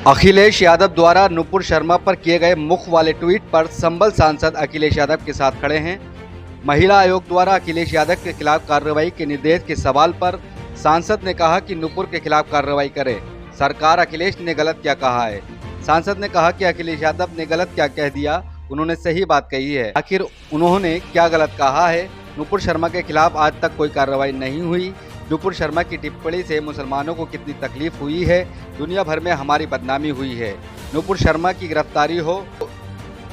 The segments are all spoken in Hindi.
अखिलेश यादव द्वारा नुपुर शर्मा पर किए गए मुख वाले ट्वीट पर संभल सांसद अखिलेश यादव के साथ खड़े हैं। महिला आयोग द्वारा अखिलेश यादव के खिलाफ कार्रवाई के निर्देश के सवाल पर सांसद ने कहा कि नुपुर के खिलाफ कार्रवाई करे। सरकार अखिलेश ने गलत क्या कहा है। सांसद ने कहा कि अखिलेश यादव ने गलत क्या कह दिया, उन्होंने सही बात कही है। आखिर उन्होंने क्या गलत कहा है। नुपुर शर्मा के खिलाफ आज तक कोई कार्रवाई नहीं हुई। नुपुर शर्मा की टिप्पणी से मुसलमानों को कितनी तकलीफ हुई है, दुनिया भर में हमारी बदनामी हुई है। नुपुर शर्मा की गिरफ्तारी हो,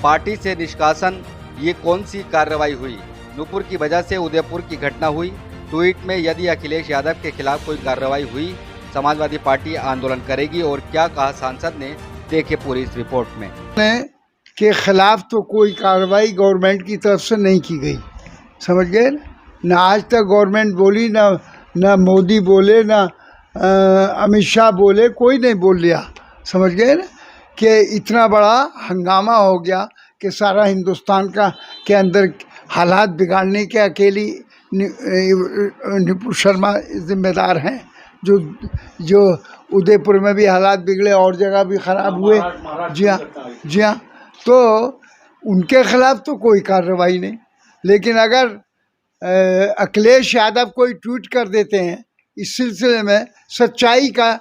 पार्टी से निष्कासन, ये कौन सी कार्रवाई हुई। नुपुर की वजह से उदयपुर की घटना हुई। ट्वीट में यदि अखिलेश यादव के खिलाफ कोई कार्रवाई हुई, समाजवादी पार्टी आंदोलन करेगी। और क्या कहा सांसद ने, देखिए पूरी इस रिपोर्ट में। के खिलाफ तो कोई कार्रवाई गवर्नमेंट की तरफ से नहीं की गई, समझ गए ना। आज तक गवर्नमेंट बोली ना मोदी बोले, ना अमित शाह बोले, कोई नहीं बोल लिया, समझ गए ना। कि इतना बड़ा हंगामा हो गया कि सारा हिंदुस्तान के अंदर हालात बिगाड़ने के अकेली नुपुर शर्मा जिम्मेदार हैं। जो उदयपुर में भी हालात बिगड़े और जगह भी ख़राब हुए। जी हाँ, तो उनके ख़िलाफ़ तो कोई कार्रवाई नहीं। लेकिन अगर अखिलेश यादव कोई ट्वीट कर देते हैं इस सिलसिले में सच्चाई का,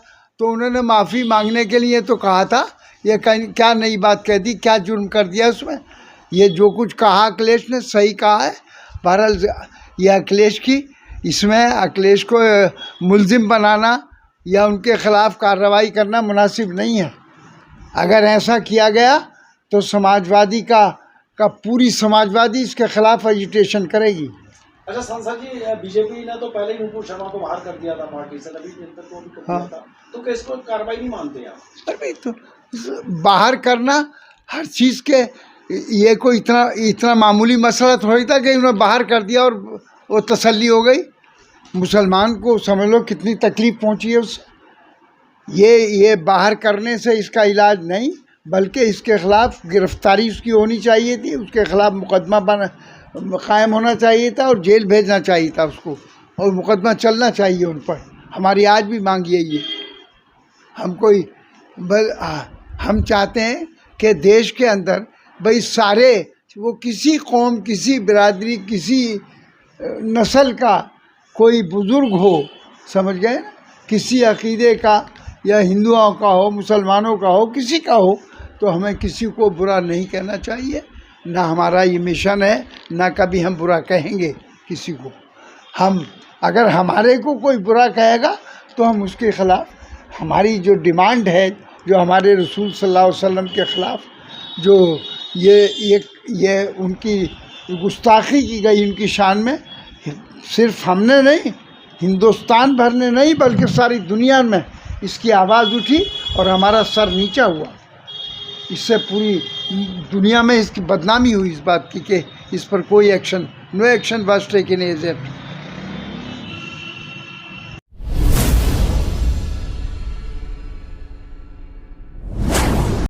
तो उन्होंने माफ़ी मांगने के लिए तो कहा था। ये क्या नई बात कह दी, क्या जुर्म कर दिया उसमें। ये जो कुछ कहा अखिलेश ने सही कहा है। बहरहाल ये अखिलेश की, इसमें अखिलेश को मुलजिम बनाना या उनके ख़िलाफ़ कार्रवाई करना मुनासिब नहीं है। अगर ऐसा किया गया तो समाजवादी का पूरी समाजवादी इसके खिलाफ एजिटेशन करेगी। अच्छा सांसद जी, बीजेपी ने तो पहले ही नुपुर शर्मा को बाहर कर दिया था पार्टी से, नबी तक को भी कर दिया था, तो क्या इसको कार्रवाई नहीं मानते आप? अरे तो बाहर करना हर चीज़ के, ये कोई इतना मामूली मसला थोड़ी था कि उन्होंने बाहर कर दिया और वो तसल्ली हो गई। मुसलमान को समझ लो कितनी तकलीफ़ पहुंची है उससे। ये बाहर करने से इसका इलाज नहीं, बल्कि इसके ख़िलाफ़ गिरफ़्तारी उसकी होनी चाहिए थी, उसके ख़िलाफ़ मुकदमा कायम होना चाहिए था और जेल भेजना चाहिए था उसको, और मुकदमा चलना चाहिए उन पर। हमारी आज भी मांग यही है। हम चाहते हैं कि देश के अंदर भाई सारे, वो किसी कौम, किसी बिरादरी, किसी नस्ल का कोई बुज़ुर्ग हो, समझ गए ना, किसी अक़ीदे का या हिंदुओं का हो, मुसलमानों का हो, किसी का हो, तो हमें किसी को बुरा नहीं कहना चाहिए। ना हमारा ये मिशन है, ना कभी हम बुरा कहेंगे किसी को। हम अगर हमारे को कोई बुरा कहेगा तो हम उसके ख़िलाफ़, हमारी जो डिमांड है, जो हमारे रसूल सल्लल्लाहु अलैहि वसल्लम के ख़िलाफ़ जो ये उनकी गुस्ताखी की गई उनकी शान में, सिर्फ हमने नहीं, हिंदुस्तान भर ने नहीं, बल्कि सारी दुनिया में इसकी आवाज़ उठी और हमारा सर नीचा हुआ। इससे पूरी दुनिया में इसकी बदनामी हुई इस बात की कि इस पर कोई action, no action was taken as